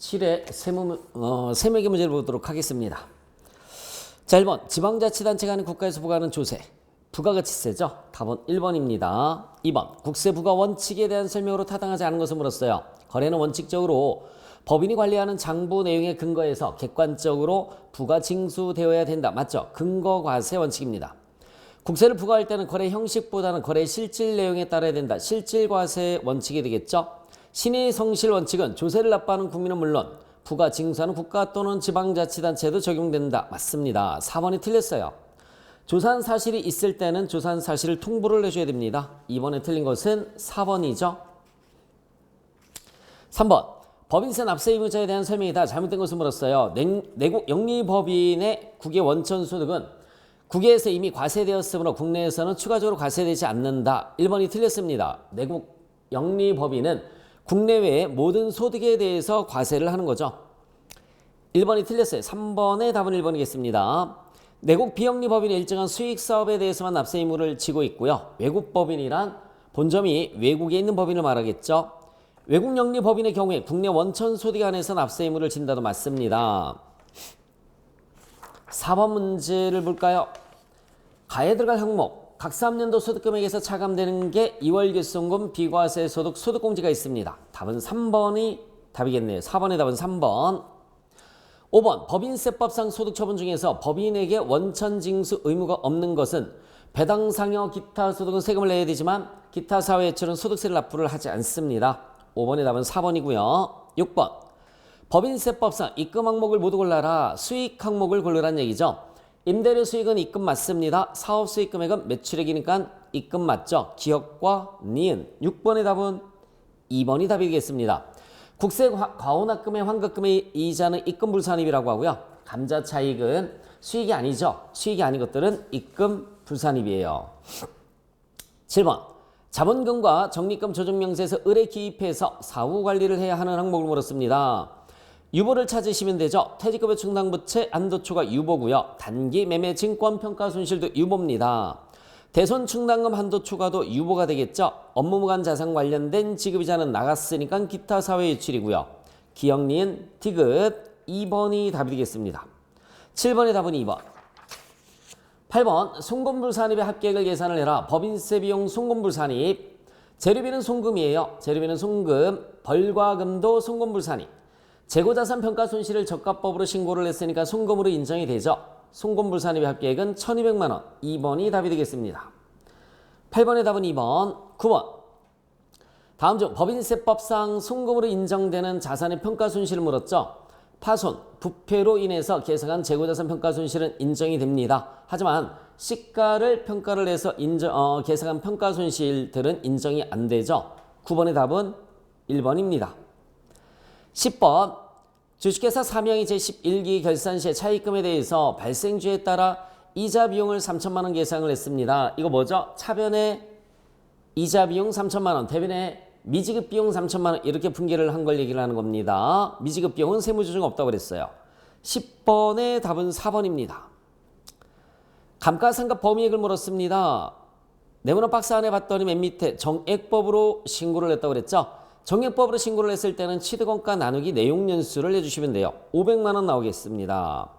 7회 세무계 문제를 보도록 하겠습니다. 자, 1번 지방자치단체가 하는 국가에서 부과하는 조세 부가가치세죠. 답은 1번입니다. 2번 국세 부과 원칙에 대한 설명으로 타당하지 않은 것을 물었어요. 거래는 원칙적으로 법인이 관리하는 장부 내용에 근거해서 객관적으로 부가 징수되어야 된다. 맞죠? 근거과세 원칙입니다. 국세를 부과할 때는 거래 형식보다는 거래 실질 내용에 따라야 된다. 실질과세 원칙이 되겠죠. 신의 성실 원칙은 조세를 납부하는 국민은 물론 부가 징수하는 국가 또는 지방자치단체도 적용된다. 맞습니다. 4번이 틀렸어요. 조사한 사실이 있을 때는 조사한 사실을 통보를 해줘야 됩니다. 2번에 틀린 것은 4번이죠. 3번 법인세 납세 의무자에 대한 설명이다. 잘못된 것을 물었어요. 내국 영리법인의 국외 원천소득은 국외에서 이미 과세되었으므로 국내에서는 추가적으로 과세되지 않는다. 1번이 틀렸습니다. 내국 영리법인은 국내외의 모든 소득에 대해서 과세를 하는 거죠. 1번이 틀렸어요. 3번의 답은 1번이겠습니다. 내국 비영리법인의 일정한 수익사업에 대해서만 납세 의무를 지고 있고요. 외국법인이란 본점이 외국에 있는 법인을 말하겠죠. 외국 영리법인의 경우에 국내 원천 소득 안에서 납세 의무를 진다도 맞습니다. 4번 문제를 볼까요? 가에 들어갈 항목 각 3년도 소득금액에서 차감되는 게 2월 결손금 비과세 소득 소득공제가 있습니다. 답은 3번이 답이겠네요. 4번의 답은 3번. 5번 법인세법상 소득처분 중에서 법인에게 원천징수 의무가 없는 것은 배당상여 기타 소득은 세금을 내야 되지만 기타 사회처럼 소득세를 납부를 하지 않습니다. 5번의 답은 4번이고요. 6번 법인세법상 입금 항목을 모두 골라라. 수익 항목을 고르란 얘기죠. 임대료 수익은 입금 맞습니다. 사업 수익 금액은 매출액이니까 입금 맞죠. 기억과 니은. 6번의 답은 2번이 답이겠습니다. 국세 과호납금의 환급금의 이자는 입금 불산입이라고 하고요. 감자 차익은 수익이 아니죠. 수익이 아닌 것들은 입금 불산입이에요. 7번 자본금과 적립금 조정명세에서 을에 기입해서 사후 관리를 해야 하는 항목을 물었습니다. 유보를 찾으시면 되죠. 퇴직급여 충당부채 한도초가 유보고요. 단기 매매 증권 평가 손실도 유보입니다. 대손 충당금 한도초과도 유보가 되겠죠. 업무무관 자산 관련된 지급이자는 나갔으니까 기타 사회 유출이고요. 기억니은 디귿 2번이 답이 되겠습니다. 7번의 답은 2번. 8번 송금불산입의 합계액을 계산을 해라. 법인세 비용 송금불산입. 재료비는 송금이에요. 재료비는 송금. 벌과금도 송금불산입. 재고자산 평가 손실을 저가법으로 신고를 했으니까 송금으로 인정이 되죠. 송금불산입의 합계액은 1200만 원. 2번이 답이 되겠습니다. 8번의 답은 2번. 9번 다음 중 법인세법상 송금으로 인정되는 자산의 평가 손실을 물었죠. 파손, 부패로 인해서 계상한 재고자산 평가 손실은 인정이 됩니다. 하지만 시가를 평가를 해서 계상한 평가 손실들은 인정이 안 되죠. 9번의 답은 1번입니다. 10번 주식회사 삼영이 제11기 결산 시의 차입금에 대해서 발생주에 따라 이자 비용을 3천만 원 계상을 했습니다. 이거 뭐죠? 차변의 이자 비용 3천만 원, 대변의 미지급 비용 3천만 원 이렇게 분개를 한 걸 얘기를 하는 겁니다. 미지급 비용은 세무조정 없다고 그랬어요. 10번의 답은 4번입니다. 감가상각 범위액을 물었습니다. 네모난 박스 안에 봤더니 맨 밑에 정액법으로 신고를 했다고 그랬죠. 정액법으로 신고를 했을 때는 취득원가 나누기 내용연수를 해주시면 돼요. 500만 원 나오겠습니다.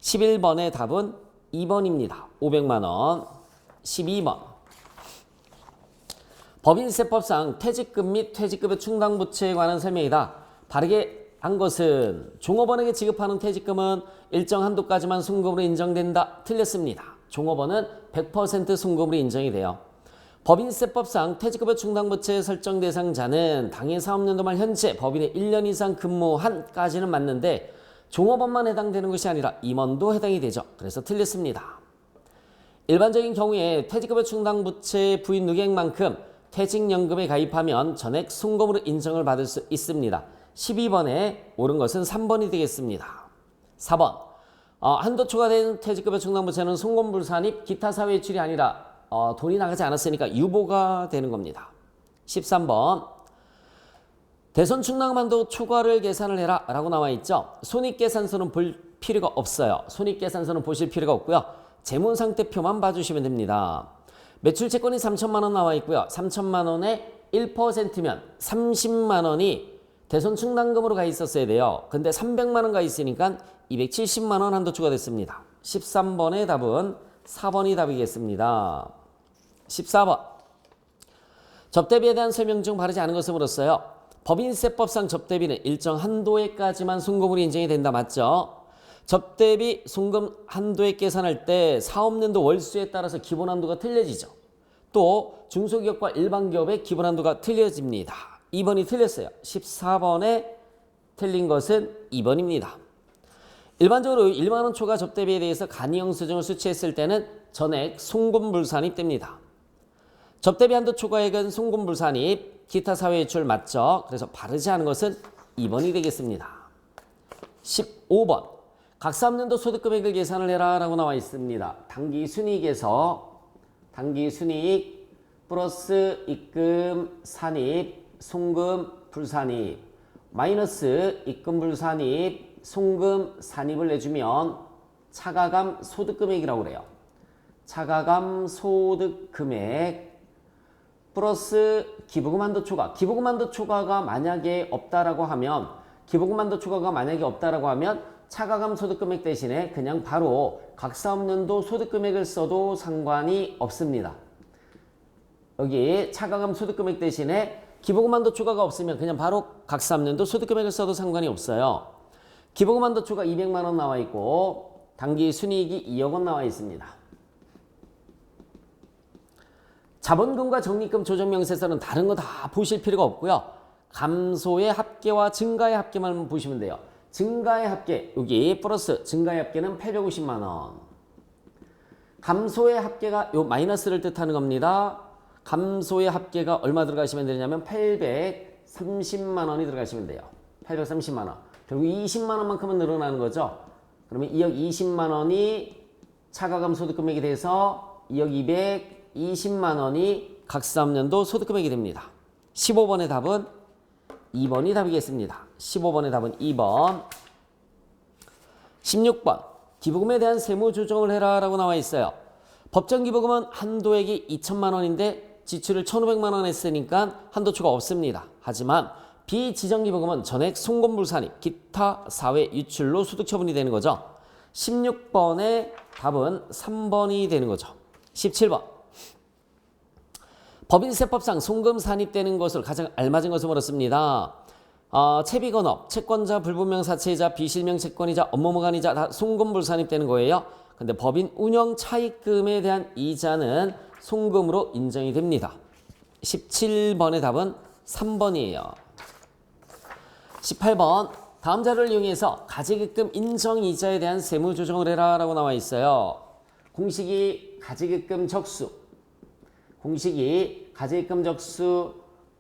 11번의 답은 2번입니다. 500만 원. 12번 법인세법상 퇴직금 및 퇴직급여 충당부채에 관한 설명이다. 바르게 한 것은 종업원에게 지급하는 퇴직금은 일정 한도까지만 순금으로 인정된다. 틀렸습니다. 종업원은 100% 순금으로 인정이 돼요. 법인세법상 퇴직급여 충당부채 설정 대상자는 당해 사업연도 말 현재 법인에 1년 이상 근무한까지는 맞는데 종업원만 해당되는 것이 아니라 임원도 해당이 되죠. 그래서 틀렸습니다. 일반적인 경우에 퇴직급여 충당부채 부인 누계액만큼 퇴직연금에 가입하면 전액 순금으로 인정을 받을 수 있습니다. 12번에 옳은 것은 3번이 되겠습니다. 4번 한도 초과된 퇴직급여 충당부채는 송금불산입 기타 사회유출이 아니라 돈이 나가지 않았으니까 유보가 되는 겁니다. 13번 대손 충당금 한도 초과를 계산을 해라 라고 나와 있죠. 손익계산서는 볼 필요가 없어요. 손익계산서는 보실 필요가 없고요. 재무상태표만 봐주시면 됩니다. 매출채권이 3천만 원 나와 있고요. 3천만 원에 1%면 30만 원이 대손 충당금으로 가 있었어야 돼요. 근데 300만 원 가 있으니까 270만 원 한도 추가됐습니다. 13번의 답은 4번이 답이겠습니다. 14번. 접대비에 대한 설명 중 바르지 않은 것을 물었어요. 법인세법상 접대비는 일정 한도에까지만 송금으로 인정이 된다. 맞죠? 접대비 송금 한도에 계산할 때 사업연도 월수에 따라서 기본 한도가 틀려지죠. 또 중소기업과 일반기업의 기본 한도가 틀려집니다. 2번이 틀렸어요. 14번에 틀린 것은 2번입니다. 일반적으로 1만 원 초과 접대비에 대해서 간이영수증을 수취했을 때는 전액 송금불산입됩니다. 접대비 한도 초과액은 송금불산입, 기타 사회유출 맞죠? 그래서 바르지 않은 것은 2번이 되겠습니다. 15번. 각 사업연도 소득금액을 계산을 해라 라고 나와 있습니다. 당기순이익에서 당기순이익 플러스 입금 산입, 송금 불산입 마이너스 입금 불산입, 송금 산입을 내주면 차가감 소득금액이라고 그래요. 차가감 소득금액 플러스 기부금 한도 초과. 기부금 한도 초과가 만약에 없다라고 하면 차가감 소득금액 대신에 그냥 바로 각 사업연도 소득금액을 써도 상관이 없습니다. 여기 차가감 소득금액 대신에 기부금 한도 초과가 없으면 그냥 바로 각 사업연도 소득금액을 써도 상관이 없어요. 기부금 한도 초과 200만 원 나와 있고 당기 순이익이 2억 원 나와 있습니다. 자본금과 적립금 조정명세서는 다른 거 다 보실 필요가 없고요. 감소의 합계와 증가의 합계만 보시면 돼요. 증가의 합계, 여기 플러스 증가의 합계는 850만 원. 감소의 합계가 요 마이너스를 뜻하는 겁니다. 감소의 합계가 얼마 들어가시면 되냐면 830만 원이 들어가시면 돼요. 830만 원. 결국 20만 원만큼은 늘어나는 거죠. 그러면 2억 20만 원이 차가감 소득금액이 돼서 2억 220만 원이 각 사업연도 소득금액이 됩니다. 15번의 답은 2번이 답이겠습니다. 15번의 답은 2번. 16번. 기부금에 대한 세무 조정을 해라 라고 나와 있어요. 법정 기부금은 한도액이 2천만 원인데 지출을 1,500만 원 했으니까 한도 초과 없습니다. 하지만 비지정 기부금은 전액 송금불산입, 기타 사회 유출로 소득 처분이 되는 거죠. 16번의 답은 3번이 되는 거죠. 17번. 법인세법상 송금 산입되는 것을 가장 알맞은 것을 물었습니다. 채비건업, 채권자, 불분명 사채이자, 비실명 채권이자, 업무무관이자 다 송금불 산입되는 거예요. 근데 법인 운영 차익금에 대한 이자는 송금으로 인정이 됩니다. 17번의 답은 3번이에요. 18번. 다음 자료를 이용해서 가지급금 인정이자에 대한 세무 조정을 해라 라고 나와 있어요. 공식이 가지급금 적수. 공식이 가지급금 적수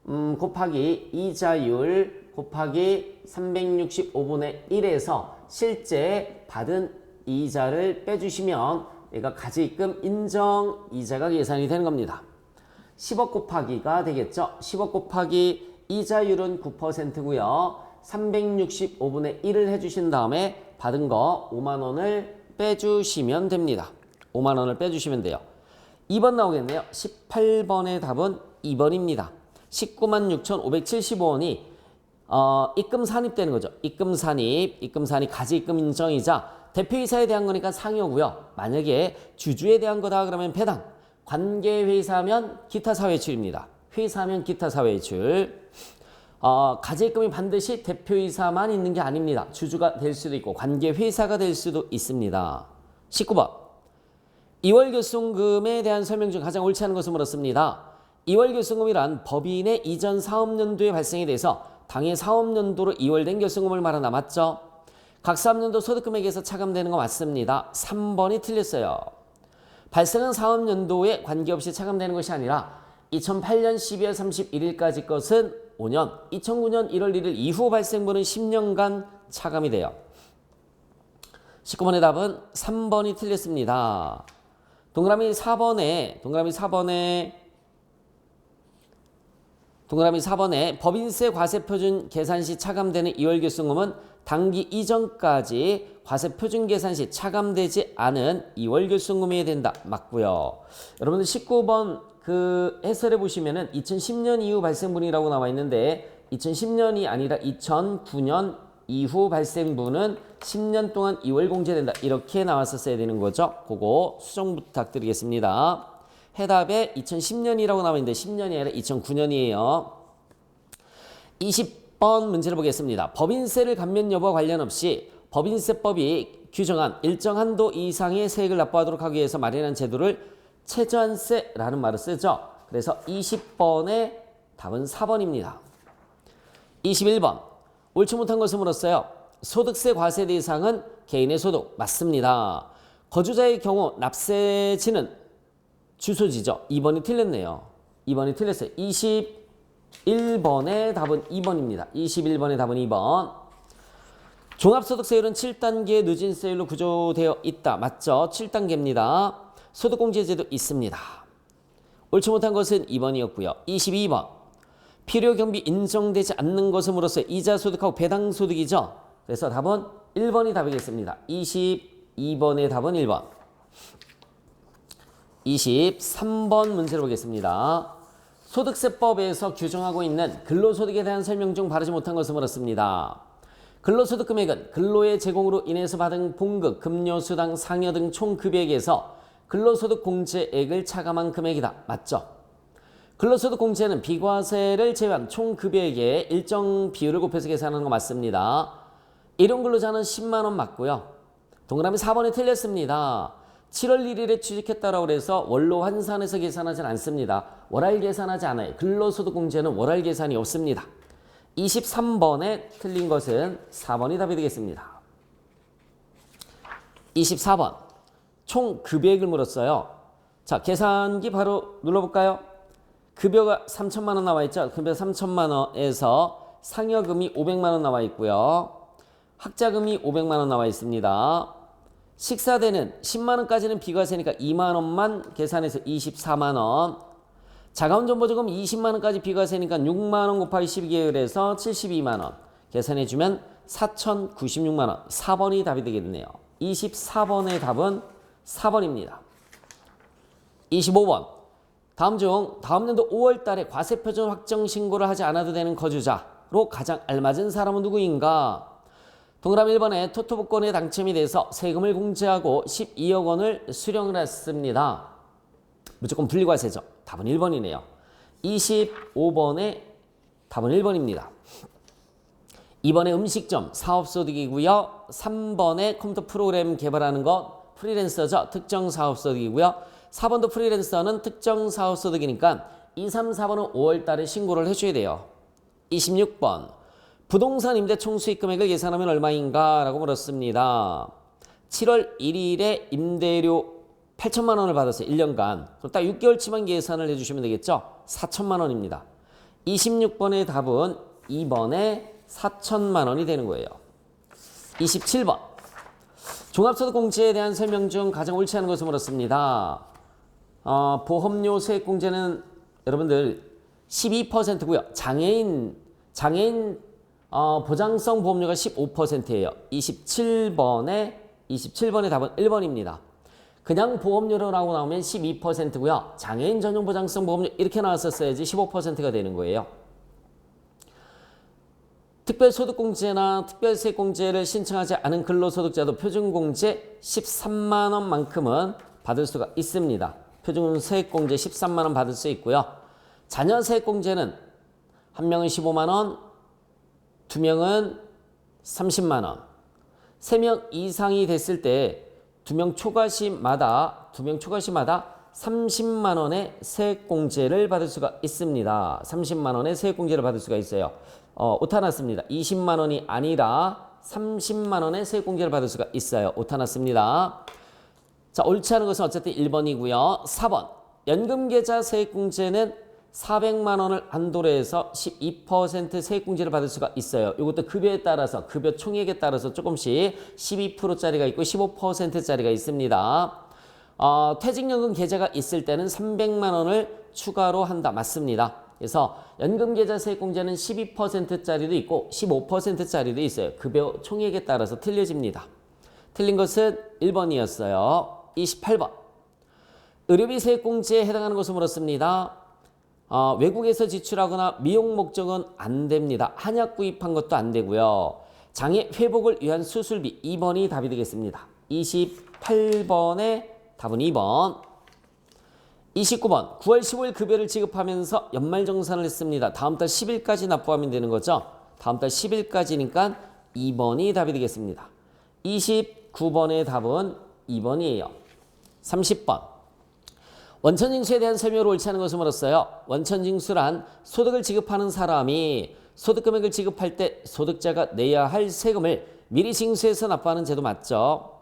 곱하기 이자율 곱하기 365분의 1에서 실제 받은 이자를 빼주시면 얘가 가지급금 인정 이자가 계산이 되는 겁니다. 10억 곱하기가 되겠죠. 10억 곱하기 이자율은 9%고요. 365분의 1을 해주신 다음에 받은 거 5만 원을 빼주시면 됩니다. 5만 원을 빼주시면 돼요. 2번 나오겠네요. 18번의 답은 2번입니다. 196,575원이 입금 산입되는 거죠. 입금 산입 가지입금 인정이자 대표이사에 대한 거니까 상여고요. 만약에 주주에 대한 거다 그러면 배당, 관계회사면 기타 사회출입니다. 회사면 기타 사회출. 가지입금이 반드시 대표이사만 있는 게 아닙니다. 주주가 될 수도 있고 관계회사가 될 수도 있습니다. 19번. 2월 교수금에 대한 설명 중 가장 옳지 않은 것을 물었습니다. 2월 교수금이란 법인의 이전 사업연도에 발생이 돼서 당해 사업연도로 2월된 교수금을 말하나 맞죠? 각 사업연도 소득금액에서 차감되는 거 맞습니다. 3번이 틀렸어요. 발생한 사업연도에 관계없이 차감되는 것이 아니라 2008년 12월 31일까지 것은 5년, 2009년 1월 1일 이후 발생분은 10년간 차감이 돼요. 19번의 답은 3번이 틀렸습니다. 동그라미 4번에 법인세 과세표준 계산 시 차감되는 2월 교수금은 당기 이전까지 과세표준 계산 시 차감되지 않은 2월 교수금이 된다. 맞고요. 여러분들 19번 그 해설해 보시면은 2010년 이후 발생분이라고 나와 있는데 2010년이 아니라 2009년 이후 발생분은 10년 동안 2월 공제된다. 이렇게 나왔었어야 되는 거죠. 그거 수정 부탁드리겠습니다. 해답에 2010년이라고 나와 있는데 10년이 아니라 2009년이에요. 20번 문제를 보겠습니다. 법인세를 감면 여부와 관련 없이 법인세법이 규정한 일정 한도 이상의 세액을 납부하도록 하기 위해서 마련한 제도를 최저한세라는 말을 쓰죠. 그래서 20번의 답은 4번입니다. 21번. 옳지 못한 것을 물었어요. 소득세 과세 대상은 개인의 소득. 맞습니다. 거주자의 경우 납세지는 주소지죠. 2번이 틀렸네요. 2번이 틀렸어요. 21번의 답은 2번입니다. 21번의 답은 2번. 종합소득세율은 7단계 누진세율로 구조되어 있다. 맞죠? 7단계입니다. 소득공제제도 있습니다. 옳지 못한 것은 2번이었고요. 22번. 필요경비 인정되지 않는 것을 물었어요. 이자 소득하고 배당 소득이죠. 그래서 답은 1번이 답이겠습니다. 22번의 답은 1번. 23번 문제를 보겠습니다. 소득세법에서 규정하고 있는 근로소득에 대한 설명 중 바르지 못한 것을 물었습니다. 근로소득 금액은 근로의 제공으로 인해서 받은 봉급, 급료수당, 상여 등 총 급액에서 근로소득 공제액을 차감한 금액이다. 맞죠? 근로소득 공제는 비과세를 제외한 총 급여액의 일정 비율을 곱해서 계산하는 거 맞습니다. 일용 근로자는 10만 원 맞고요. 동그라미 4번이 틀렸습니다. 7월 1일에 취직했다라고 해서 월로 환산해서 계산하진 않습니다. 월할 계산하지 않아요. 근로소득 공제는 월할 계산이 없습니다. 23번에 틀린 것은 4번이 답이 되겠습니다. 24번. 총 급여액을 물었어요. 자, 계산기 바로 눌러볼까요? 급여가 3천만 원 나와 있죠. 급여 3천만 원에서 상여금이 500만 원 나와 있고요. 학자금이 500만 원 나와 있습니다. 식사대는 10만 원까지는 비과세니까 2만 원만 계산해서 24만 원. 자가운전보조금 20만 원까지 비과세니까 6만 원 곱하기 12개월에서 72만 원. 계산해주면 4,096만 원. 4번이 답이 되겠네요. 24번의 답은 4번입니다. 25번. 다음 중 다음 년도 5월 달에 과세표준 확정 신고를 하지 않아도 되는 거주자로 가장 알맞은 사람은 누구인가? 동그라미 1번에 토토복권에 당첨이 돼서 세금을 공제하고 12억 원을 수령을 했습니다. 무조건 분리과세죠. 답은 1번이네요. 25번의 답은 1번입니다. 2번에 음식점 사업소득이고요. 3번에 컴퓨터 프로그램 개발하는 것 프리랜서죠. 특정 사업소득이고요. 4번도 프리랜서는 특정 사업소득이니까 2, 3, 4번은 5월 달에 신고를 해줘야 돼요. 26번. 부동산 임대 총 수익 금액을 계산하면 얼마인가? 라고 물었습니다. 7월 1일에 임대료 8천만 원을 받았어요. 1년간. 그럼 딱 6개월치만 계산을 해주시면 되겠죠? 4천만 원입니다. 26번의 답은 2번에 4천만 원이 되는 거예요. 27번. 종합소득공제에 대한 설명 중 가장 옳지 않은 것을 물었습니다. 보험료 세액공제는 여러분들 12%고요. 장애인 보장성 보험료가 15%예요. 27번의 답은 1번입니다. 그냥 보험료라고 나오면 12%고요. 장애인 전용 보장성 보험료 이렇게 나왔었어야지 15%가 되는 거예요. 특별소득공제나 특별세공제를 신청하지 않은 근로소득자도 표준공제 13만 원만큼은 받을 수가 있습니다. 표준세액공제 13만 원 받을 수 있고요. 자녀세액공제는 한 명은 15만 원, 두 명은 30만 원. 3명 이상이 됐을 때 두 명 초과시마다 30만 원의 세액공제를 받을 수가 있습니다. 30만 원의 세액공제를 받을 수가 있어요. 오타 났습니다. 20만 원이 아니라 30만 원의 세액공제를 받을 수가 있어요. 오타 났습니다. 자, 옳지 않은 것은 어쨌든 1번이고요. 4번. 연금계좌 세액공제는 400만 원을 한도로 해서 12% 세액공제를 받을 수가 있어요. 이것도 급여에 따라서, 급여 총액에 따라서 조금씩 12%짜리가 있고 15%짜리가 있습니다. 퇴직연금 계좌가 있을 때는 300만 원을 추가로 한다. 맞습니다. 그래서 연금계좌 세액공제는 12%짜리도 있고 15%짜리도 있어요. 급여 총액에 따라서 틀려집니다. 틀린 것은 1번이었어요. 28번. 의료비 세액공제에 해당하는 것을 물었습니다. 외국에서 지출하거나 미용 목적은 안 됩니다. 한약 구입한 것도 안 되고요. 장애 회복을 위한 수술비 2번이 답이 되겠습니다. 28번의 답은 2번. 29번 9월 15일 급여를 지급하면서 연말정산을 했습니다. 다음 달 10일까지 납부하면 되는 거죠. 다음 달 10일까지니까 2번이 답이 되겠습니다. 29번의 답은 2번이에요. 30번 원천징수에 대한 설명을 옳지 않은 것을 물었어요. 원천징수란 소득을 지급하는 사람이 소득금액을 지급할 때 소득자가 내야 할 세금을 미리 징수해서 납부하는 제도 맞죠?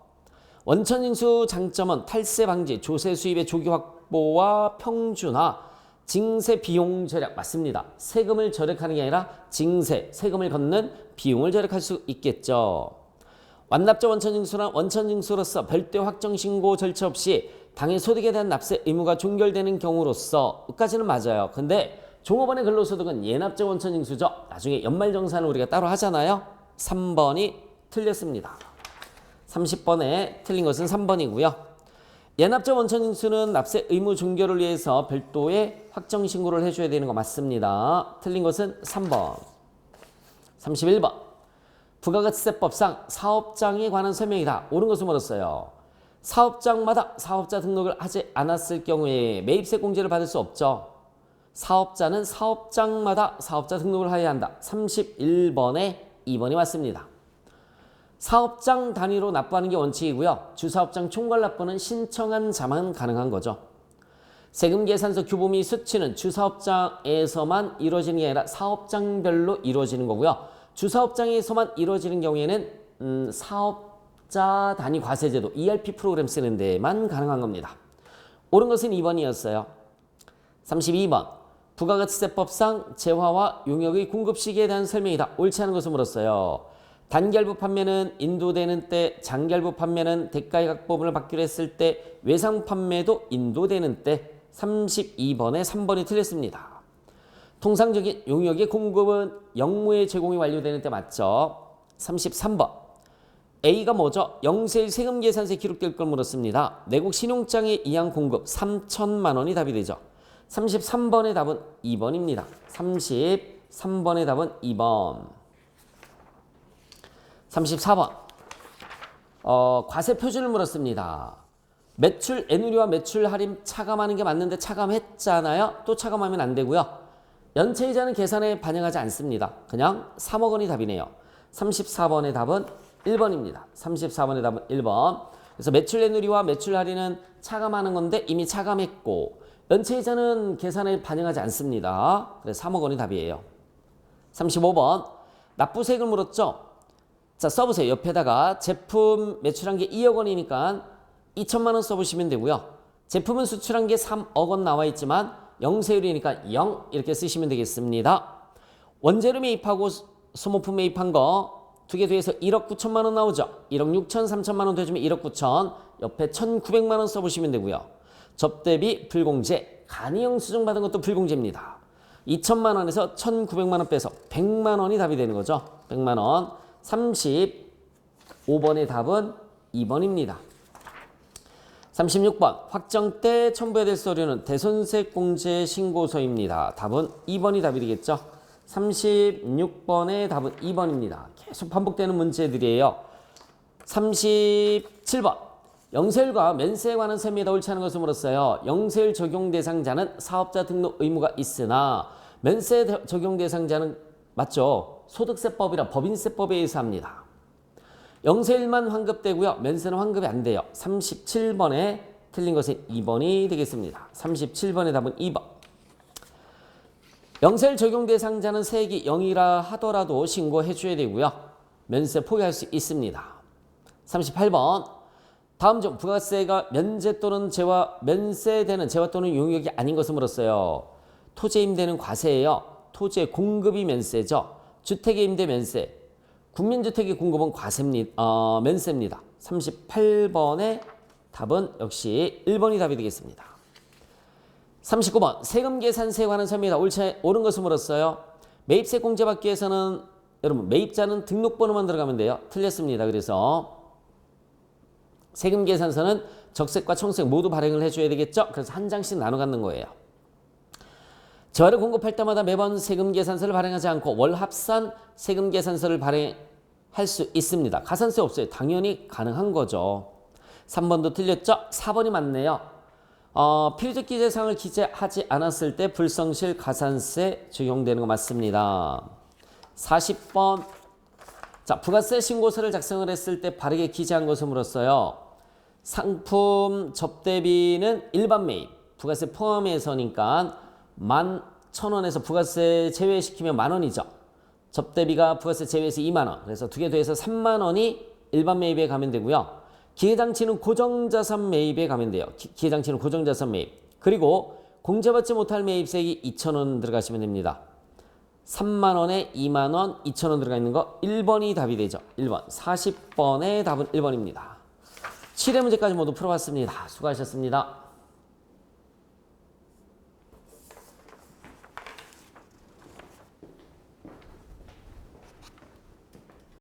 원천징수 장점은 탈세 방지, 조세 수입의 조기 확보와 평준화, 징세 비용 절약 맞습니다. 세금을 절약하는 게 아니라 징세, 세금을 걷는 비용을 절약할 수 있겠죠. 완납자 원천징수란 원천징수로서 별도의 확정신고 절차 없이 당해 소득에 대한 납세 의무가 종결되는 경우로서 까지는 맞아요. 근데 종업원의 근로소득은 예납자 원천징수죠. 나중에 연말정산을 우리가 따로 하잖아요. 3번이 틀렸습니다. 30번에 틀린 것은 3번이고요. 예납자 원천징수는 납세 의무 종결을 위해서 별도의 확정신고를 해줘야 되는 거 맞습니다. 틀린 것은 3번. 31번. 부가가치세법상 사업장에 관한 설명이다. 옳은 것을 물었어요. 사업장마다 사업자 등록을 하지 않았을 경우에 매입세 공제를 받을 수 없죠. 사업자는 사업장마다 사업자 등록을 해야 한다. 31번에 2번이 맞습니다. 사업장 단위로 납부하는 게 원칙이고요. 주사업장 총괄 납부는 신청한 자만 가능한 거죠. 세금계산서 규모 및 수치는 주사업장에서만 이루어지는 게 아니라 사업장별로 이루어지는 거고요. 주사업장에서만 이루어지는 경우에는 사업자 단위 과세제도 ERP 프로그램 쓰는 데만 가능한 겁니다. 옳은 것은 2번이었어요. 32번 부가가치세법상 재화와 용역의 공급 시기에 대한 설명이다. 옳지 않은 것을 물었어요. 단결부 판매는 인도되는 때, 장결부 판매는 대가의 각보분을 받기로 했을 때, 외상 판매도 인도되는 때 32번에 3번이 틀렸습니다. 통상적인 용역의 공급은 영무의 제공이 완료되는 때 맞죠? 33번 A가 뭐죠? 영세일 세금계산서에 기록될 걸 물었습니다. 내국 신용장의 이양 공급 3천만 원이 답이 되죠. 33번의 답은 2번입니다. 33번의 답은 2번. 34번 과세 표준을 물었습니다. 매출 애누리와 매출 할인 차감하는 게 맞는데 차감했잖아요. 또 차감하면 안 되고요. 연체이자는 계산에 반영하지 않습니다. 그냥 3억 원이 답이네요. 34번의 답은 1번입니다. 34번의 답은 1번. 그래서 매출 애누리와 매출 할인은 차감하는 건데 이미 차감했고 연체이자는 계산에 반영하지 않습니다. 그래서 3억 원이 답이에요. 35번 납부세액을 물었죠. 자, 써보세요. 옆에다가 제품 매출한 게 2억 원이니까 2천만 원 써보시면 되고요. 제품은 수출한 게 3억 원 나와 있지만 영세율이니까 0 이렇게 쓰시면 되겠습니다. 원재료 매입하고 소모품 매입한 거 두 개 더해서 1억 9천만 원 나오죠. 1억 6천 3천만 원 더해주면 1억 9천 옆에 1,900만 원 써보시면 되고요. 접대비 불공제, 간이형 수정받은 것도 불공제입니다. 2천만 원에서 1,900만 원 빼서 100만 원이 답이 되는 거죠. 100만 원. 35번의 답은 2번입니다. 36번 확정 때 첨부해야 될 서류는 대손색 공제 신고서입니다. 답은 2번이 답이 되겠죠. 36번의 답은 2번입니다. 계속 반복되는 문제들이에요. 37번 영세율과 면세에 관한 설명이 더 옳지 않은 것을 물었어요. 영세율 적용 대상자는 사업자 등록 의무가 있으나 면세 적용 대상자는 맞죠? 소득세법이라 법인세법에 의해서 합니다. 영세율만 환급되고요. 면세는 환급이 안 돼요. 37번에 틀린 것은 2번이 되겠습니다. 37번의 답은 2번. 영세율 적용 대상자는 세액이 0이라 하더라도 신고해 줘야 되고요. 면세 포기할 수 있습니다. 38번 다음 중 부가세가 면제 또는 제와 면세되는 제와 또는 용역이 아닌 것을 물었어요. 토지에 임대는 과세예요. 토지의 공급이 면세죠. 주택의 임대 면세. 국민주택의 공급은 면세입니다. 38번의 답은 역시 1번이 답이 되겠습니다. 39번 세금계산서에 관한 설명이다. 옳은 것을 물었어요. 매입세 공제받기 위해서는 여러분 매입자는 등록번호만 들어가면 돼요. 틀렸습니다. 그래서 세금계산서는 적색과 총색 모두 발행을 해줘야 되겠죠. 그래서 한 장씩 나눠 갖는 거예요. 재화를 공급할 때마다 매번 세금 계산서를 발행하지 않고 월 합산 세금 계산서를 발행할 수 있습니다. 가산세 없어요. 당연히 가능한 거죠. 3번도 틀렸죠? 4번이 맞네요. 필요적 기재사항을 기재하지 않았을 때 불성실 가산세 적용되는 거 맞습니다. 40번. 자, 부가세 신고서를 작성을 했을 때 바르게 기재한 것을 물었어요. 상품 접대비는 일반 매입, 부가세 포함해서니까 11,000원에서 부가세 제외시키면 만원이죠. 접대비가 부가세 제외해서 2만원. 그래서 두 개 더해서 3만원이 일반 매입에 가면 되고요. 기회장치는 고정자산 매입에 가면 돼요. 기회장치는 고정자산 매입. 그리고 공제받지 못할 매입세액이 2,000원 들어가시면 됩니다. 3만원에 2만원, 2,000원 들어가 있는 거 1번이 답이 되죠. 1번. 40번의 답은 1번입니다. 7회 문제까지 모두 풀어봤습니다. 수고하셨습니다.